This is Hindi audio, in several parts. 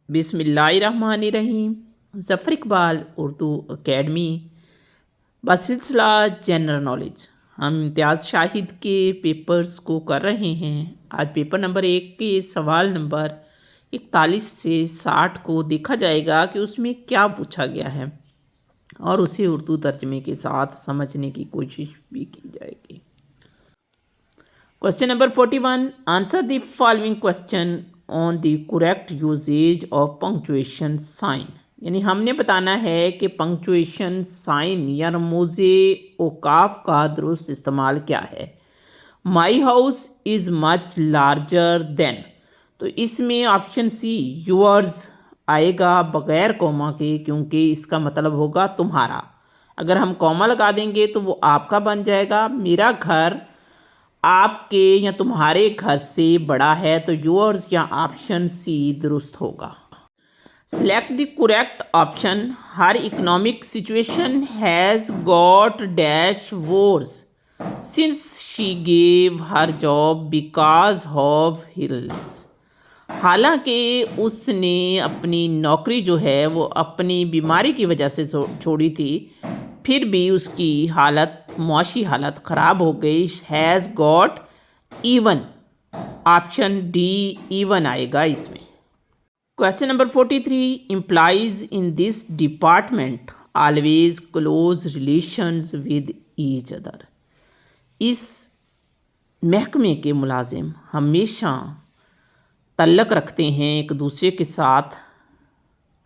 बिस्मिल्लाहिर्रहमानिर्रहीम। ज़फ़र इकबाल उर्दू अकेडमी बसिलसिला जनरल नॉलेज। हम इम्तियाज़ शाहिद के पेपर्स को कर रहे हैं। आज पेपर नंबर 1 के सवाल नंबर 41 से 60 को देखा जाएगा कि उसमें क्या पूछा गया है और उसे उर्दू तर्जमे के साथ समझने की कोशिश भी की जाएगी। Question number 41, answer the following question on the correct usage of punctuation sign. यानी हमने बताना है कि पंक्चुएशन साइन या रमूज़े औकाफ का दुरुस्त इस्तेमाल क्या है। My house is much larger than, तो इसमें ऑप्शन सी यूअर्स आएगा बग़ैर कॉमा के, क्योंकि इसका मतलब होगा तुम्हारा। अगर हम कॉमा लगा देंगे तो वो आपका बन जाएगा। मेरा घर आपके या तुम्हारे घर से बड़ा है, तो योर्स या ऑप्शन सी दुरुस्त होगा। Select the correct option. Her economic situation has got dash worse since she gave her job because of illness. हालांकि उसने अपनी नौकरी जो है वो अपनी बीमारी की वजह से छोड़ी थी, फिर भी उसकी मुआशी हालत ख़राब हो गई। Has got even, option D even आएगा इसमें। Question number 43, implies in this department always close relations with each other. इस महकमे के मुलाजिम हमेशा तल्लक रखते हैं एक दूसरे के साथ।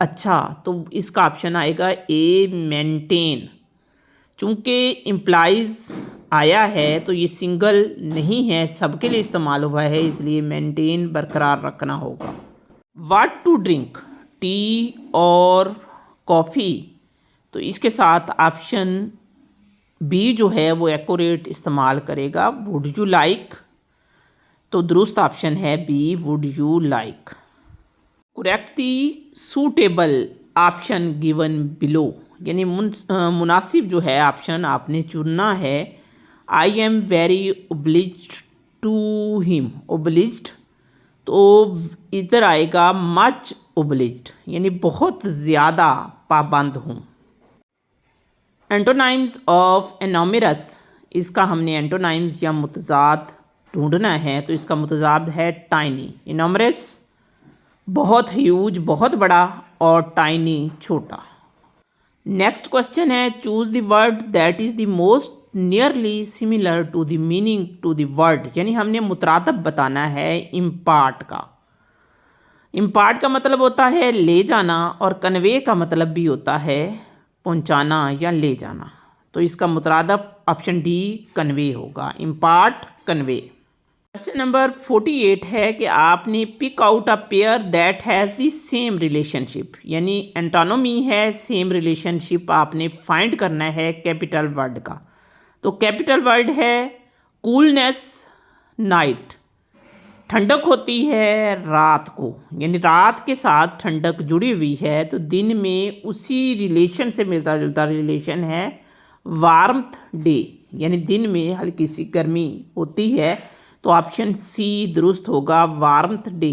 अच्छा, तो इसका ऑप्शन आएगा ए मेंटेन। चूँकि इम्प्लाइज आया है तो ये सिंगल नहीं है, सबके लिए इस्तेमाल हुआ है, इसलिए मेंटेन बरकरार रखना होगा। व्हाट टू ड्रिंक, टी और कॉफ़ी, तो इसके साथ ऑप्शन बी जो है वो एक्यूरेट इस्तेमाल करेगा। वुड यू लाइक, तो दुरुस्त ऑप्शन है B would you like. Correct the suitable option given below, यानी मुनासिब जो है ऑप्शन आपने चुनना है। I am very obliged to him, obliged, तो इधर आएगा मच ओब्लिज्ड, यानी बहुत ज़्यादा पाबंद हूँ। एंटोनाइम्स ऑफ एनोमिरस, इसका हमने एंटोनाइम्स या मुतज़ाद ढूंढना है, तो इसका मुतज़ाद है टाइनी। एनोमरस बहुत ह्यूज बहुत बड़ा, और टाइनी छोटा। नेक्स्ट क्वेश्चन है choose the word that is the most nearly similar to the meaning to the word, यानी हमने मुतरादब बताना है इम्पार्ट का। इम्पार्ट का मतलब होता है ले जाना, और कन्वे का मतलब भी होता है पहुंचाना या ले जाना, तो इसका मुतरादब ऑप्शन डी कन्वे होगा, इम्पार्ट कन्वे। क्वेश्चन नंबर 48 है कि आपने pick out a pair that has the same relationship, यानी एंटोनोमी है सेम रिलेशनशिप, आपने फाइंड करना है कैपिटल वर्ड का। तो कैपिटल वर्ड है कूलनेस, नाइट, ठंडक होती है रात को, यानी रात के साथ ठंडक जुड़ी हुई है, तो दिन में उसी रिलेशन से मिलता जुलता रिलेशन है वार्मथ डे, यानी दिन में हल्की सी गर्मी होती है, तो ऑप्शन सी दुरुस्त होगा वार्मथ डे।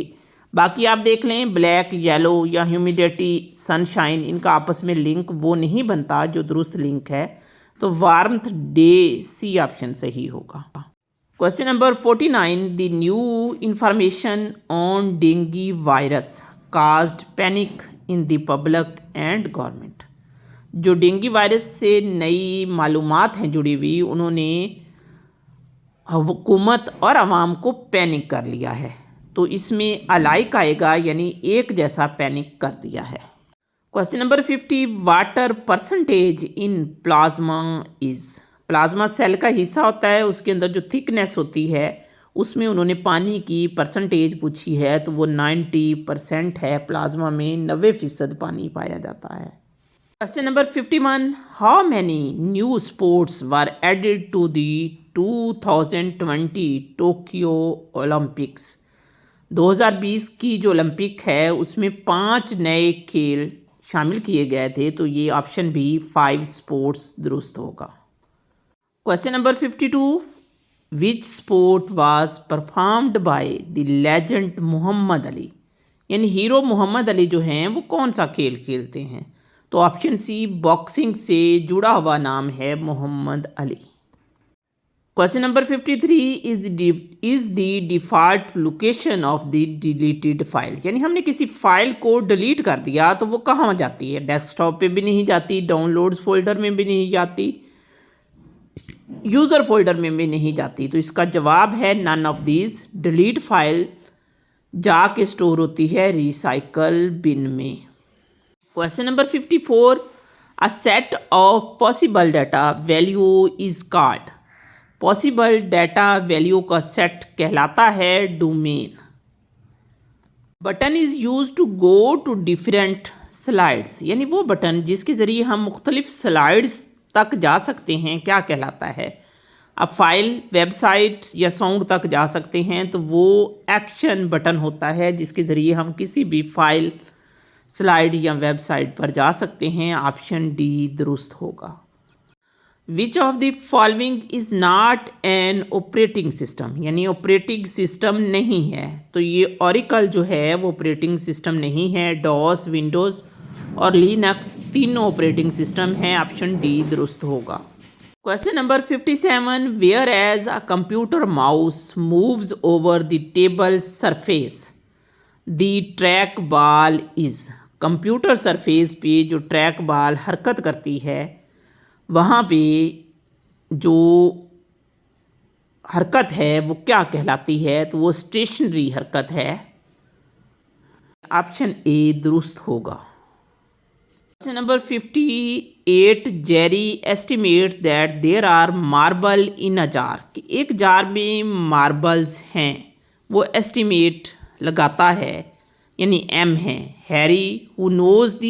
बाकी आप देख लें ब्लैक, येलो या ह्यूमिडिटी, सनशाइन, इनका आपस में लिंक वो नहीं बनता जो दुरुस्त लिंक है, तो वार्मथ डे सी ऑप्शन सही होगा। Question number 49, the new information on dengue virus caused panic in the public and government. जो डेंगू वायरस से नई मालूमात हैं जुड़ी हुई, उन्होंने हुकूमत और आवाम को पैनिक कर लिया है, तो इसमें अलाइक आएगा, यानी एक जैसा पैनिक कर दिया है। Question number 50, water percentage in plasma is. Plasma cell का हिस्सा होता है, उसके अंदर जो थिकनेस होती है, उसमें उन्होंने पानी की परसेंटेज पूछी है, तो वो 90% है। प्लाज्मा में 90% पानी पाया जाता है। Question number 51, how many new sports were added to the 2020 Tokyo Olympics. 2020 की जो ओलंपिक है उसमें 5 नए खेल शामिल किए गए थे, तो ये ऑप्शन भी 5 स्पोर्ट्स दुरुस्त होगा। Question number 52, which sport was performed by the legend Muhammad Ali. यानी हीरो मोहम्मद अली जो हैं वो कौन सा खेल खेलते हैं? तो ऑप्शन सी, बॉक्सिंग से जुड़ा हुआ नाम है Muhammad Ali. Question number 53 is the default location of the deleted file. यानी हमने किसी फाइल को डिलीट कर दिया तो वो कहाँ जाती है? डेस्कटॉप पे भी नहीं जाती, डाउनलोड्स फोल्डर में भी नहीं जाती, यूज़र फोल्डर में भी नहीं जाती। तो इसका जवाब है none of these. Delete file जाके स्टोर होती है रिसाइकल बिन में। Question number 54, a set of possible data value is called. Possible data value का सेट कहलाता है domain. Button is use to go to different slides. यानी वो बटन जिसके ज़रिए हम मुख्तलिफ स्लाइड्स तक जा सकते हैं क्या कहलाता है? अब फाइल, वेबसाइट या सॉन्ग तक जा सकते हैं तो वो एक्शन बटन होता है जिसके ज़रिए हम किसी भी फाइल, स्लाइड या वेबसाइट पर जा सकते हैं। ऑप्शन डी दुरुस्त होगा। Which of the following is not an operating system. यानी ऑपरेटिंग सिस्टम नहीं है। तो ये ओरेकल जो है वो ऑपरेटिंग सिस्टम नहीं है। डॉस, विंडोज़ और लिनक्स तीनों ऑपरेटिंग सिस्टम हैं। ऑप्शन डी दुरुस्त होगा। Question number 57, where as a computer mouse moves over the table surface the track ball is. Computer surface पे जो ट्रैक बॉल हरकत करती है वहाँ पे जो हरकत है वो क्या कहलाती है? तो वो स्टेशनरी हरकत है। ऑप्शन ए दुरुस्त होगा। Question number 58, Jerry estimate that there are marble in a jar. कि एक जार में मार्बल्स हैं, वो एस्टिमेट लगाता है, यानी एम है। Harry who knows the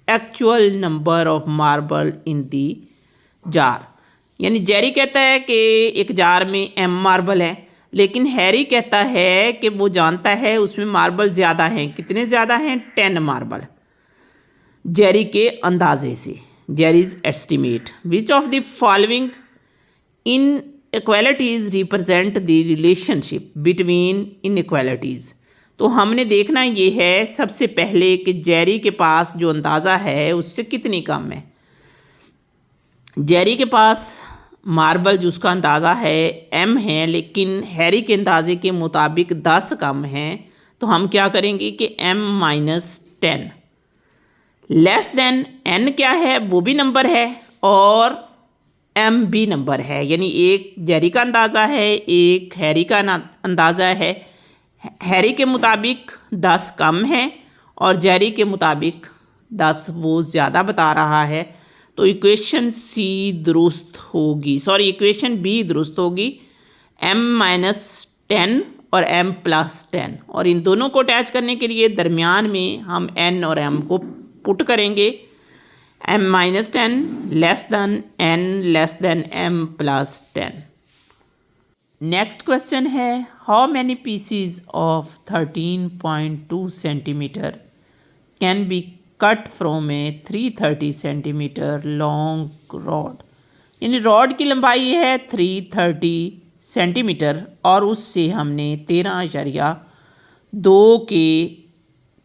actual number of marble in the jar. यानी जेरी कहता है कि एक जार में एम मार्बल है, लेकिन हैरी कहता है कि वो जानता है उसमें मार्बल ज़्यादा हैं। कितने ज़्यादा हैं? 10 मार्बल। जेरी के अंदाजे से, Jerry's estimate. Which of the following in equalities represent the relationship between in equalities. तो हमने देखना ये है सबसे पहले कि जेरी के पास जो अंदाज़ा है उससे कितनी कम है। जेरी के पास मार्बल जो उसका अंदाज़ा है एम है, लेकिन हैरी के अंदाजे के मुताबिक 10 कम हैं। तो हम क्या करेंगे कि m-10 लेस देन n क्या है? वो भी नंबर है और m भी नंबर है। यानी एक जेरी का अंदाज़ा है, एक हैरी का अंदाज़ा है। हैरी के मुताबिक 10 कम है और जेरी के मुताबिक 10 वो ज़्यादा बता रहा है। तो इक्वेशन सी दुरुस्त होगी, सॉरी इक्वेशन बी दुरुस्त होगी। m-10 और m+10, और इन दोनों को अटैच करने के लिए दरमियान में हम n और m को पुट करेंगे। m-10 less than n less than m+10। Next question है, how many pieces of 13.2 centimetre can be cut from a 330 centimetre long rod. यानी रॉड की लंबाई है 330 सेंटीमीटर और उससे हमने 13.2 के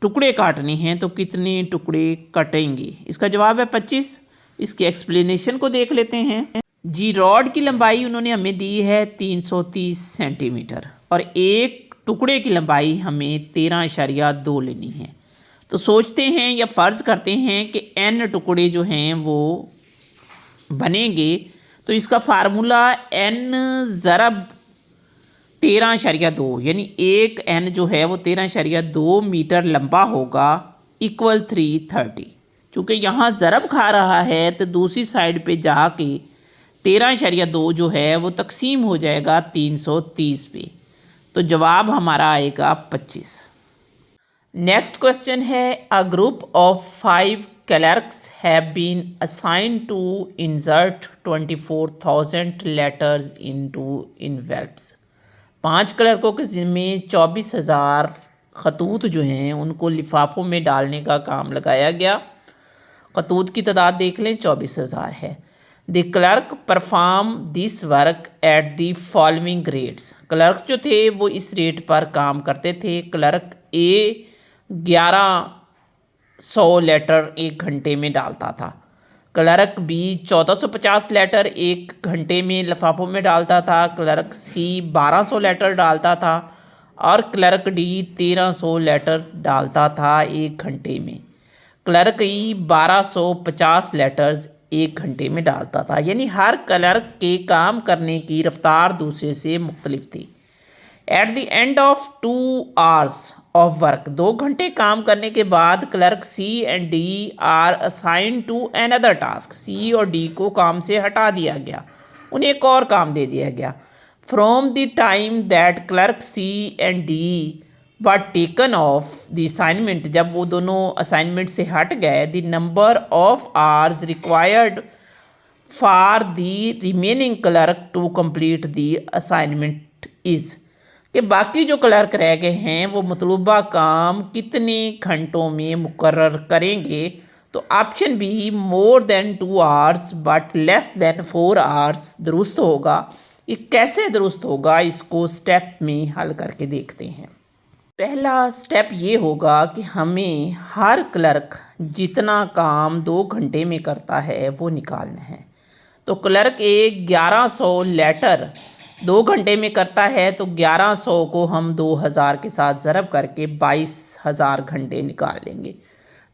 टुकड़े काटने हैं। तो कितने टुकड़े कटेंगे? इसका जवाब है 25। इसके एक्सप्लेनेशन को देख लेते हैं जी। रॉड की लंबाई उन्होंने हमें दी है 330 सेंटीमीटर और एक टुकड़े की लंबाई हमें 13.2 लेनी है। तो सोचते हैं या फ़र्ज़ करते हैं कि n टुकड़े जो हैं वो बनेंगे। तो इसका फार्मूला n ज़रब 13.2, यानी एक n जो है वो 13.2 मीटर लंबा होगा इक्वल 330। चूँकि यहाँ ज़रब खा रहा है तो दूसरी साइड पे जाके 13.2 जो है वो तकसीम हो जाएगा 330 पे। तो जवाब हमारा आएगा 25। नेक्स्ट क्वेश्चन है, a group of 5 clerks have been assigned to insert 24,000 letters into envelopes. 5 क्लर्कों के ज़िम्मे 24,000 खतूत जो हैं उनको लिफाफों में डालने का काम लगाया गया। खतूत की तादाद देख लें, 24,000 है। The clerk perform this work at the following rates. Clerks जो थे वो इस रेट पर काम करते थे। क्लर्क ए 1100 लेटर एक घंटे में डालता था। क्लर्क बी 1450 लेटर एक घंटे में लिफाफों में डालता था। क्लर्क सी 1200 लेटर डालता था और क्लर्क डी 1300 लेटर डालता था एक घंटे में। क्लर्क ई 1250 लेटर्स एक घंटे में डालता था। यानी हर क्लर्क के काम करने की रफ्तार दूसरे से मुख्तलिफ थी। At the end of 2 hours of work, 2 घंटे काम करने के बाद clerk C and D are assign to another task. C और डी को काम से हटा दिया गया, उन्हें एक और काम दे दिया गया। From the time that clerk C and D were taken off the assignment, जब वो दोनों असाइनमेंट से हट गए, the number of hours required for the remaining clerk to complete the assignment is, कि बाकी जो क्लर्क रह गए हैं वो मतलूबा काम कितने घंटों में मुकर्रर करेंगे। तो option be more than 2 hours but less than 4 hours दुरुस्त होगा। ये कैसे दुरुस्त होगा, इसको स्टेप में हल करके देखते हैं। पहला स्टेप ये होगा कि हमें हर क्लर्क जितना काम 2 घंटे में करता है वो निकालना है। तो क्लर्क ए 1100 लेटर 2 घंटे में करता है, तो 1100 को हम 2000 के साथ ज़रब करके 22,000 घंटे निकाल लेंगे।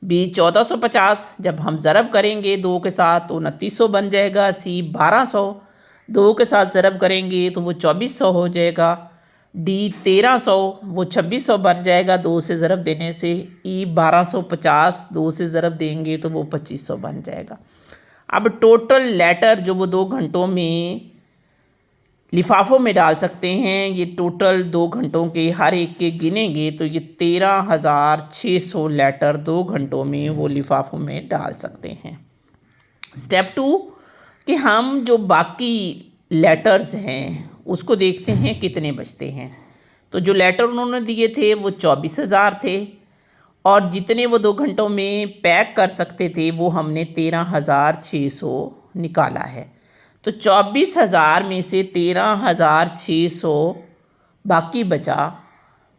बी 1450 जब हम ज़रब करेंगे 2 के साथ तो 2900 बन जाएगा। सी 1200 2 के साथ ज़रब करेंगे तो वो 2400 हो जाएगा। डी 1300 वो 2600 बन जाएगा 2 से ज़रब देने से। ई 1250 2 से ज़रब देंगे तो वो 2500 बन जाएगा। अब टोटल लेटर जो वो 2 घंटों में लिफाफों में डाल सकते हैं, ये टोटल 2 घंटों के हर एक के गिनेंगे तो ये 13,600 लेटर 2 घंटों में वो लिफाफों में डाल सकते हैं। स्टेप 2 कि हम जो बाकी लेटर्स हैं उसको देखते हैं कितने बचते हैं। तो जो लेटर उन्होंने दिए थे वो 24,000 थे और जितने वो 2 घंटों में पैक कर सकते थे वो हमने 13,600 निकाला है। तो 24,000 में से 13,600 बाकी बचा,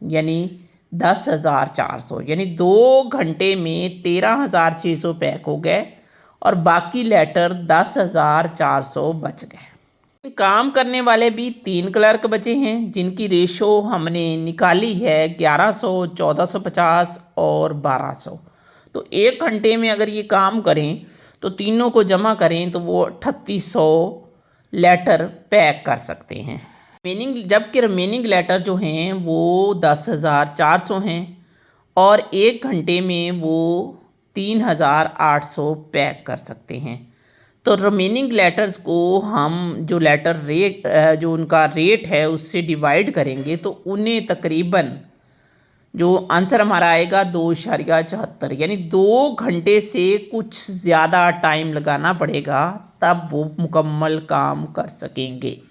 यानी 10,400, यानी 2 घंटे में 13,600 पैक हो गए और बाकी लेटर 10,400 बच गए। काम करने वाले भी 3 क्लर्क बचे हैं जिनकी रेशो हमने निकाली है 1100, 1450 और 1200। तो 1 घंटे में अगर ये काम करें तो तीनों को जमा करें तो वो 3800 लेटर पैक कर सकते हैं। जबकि रिमेनिंग लेटर जो हैं वो 10,400 हैं और 1 घंटे में वो 3,800 पैक कर सकते हैं। तो रिमेनिंग लेटर्स को हम जो लेटर रेट जो उनका रेट है उससे डिवाइड करेंगे तो उन्हें तकरीबन जो आंसर हमारा आएगा 2.74, यानी 2 घंटे से कुछ ज़्यादा टाइम लगाना पड़ेगा तब वो मुकम्मल काम कर सकेंगे।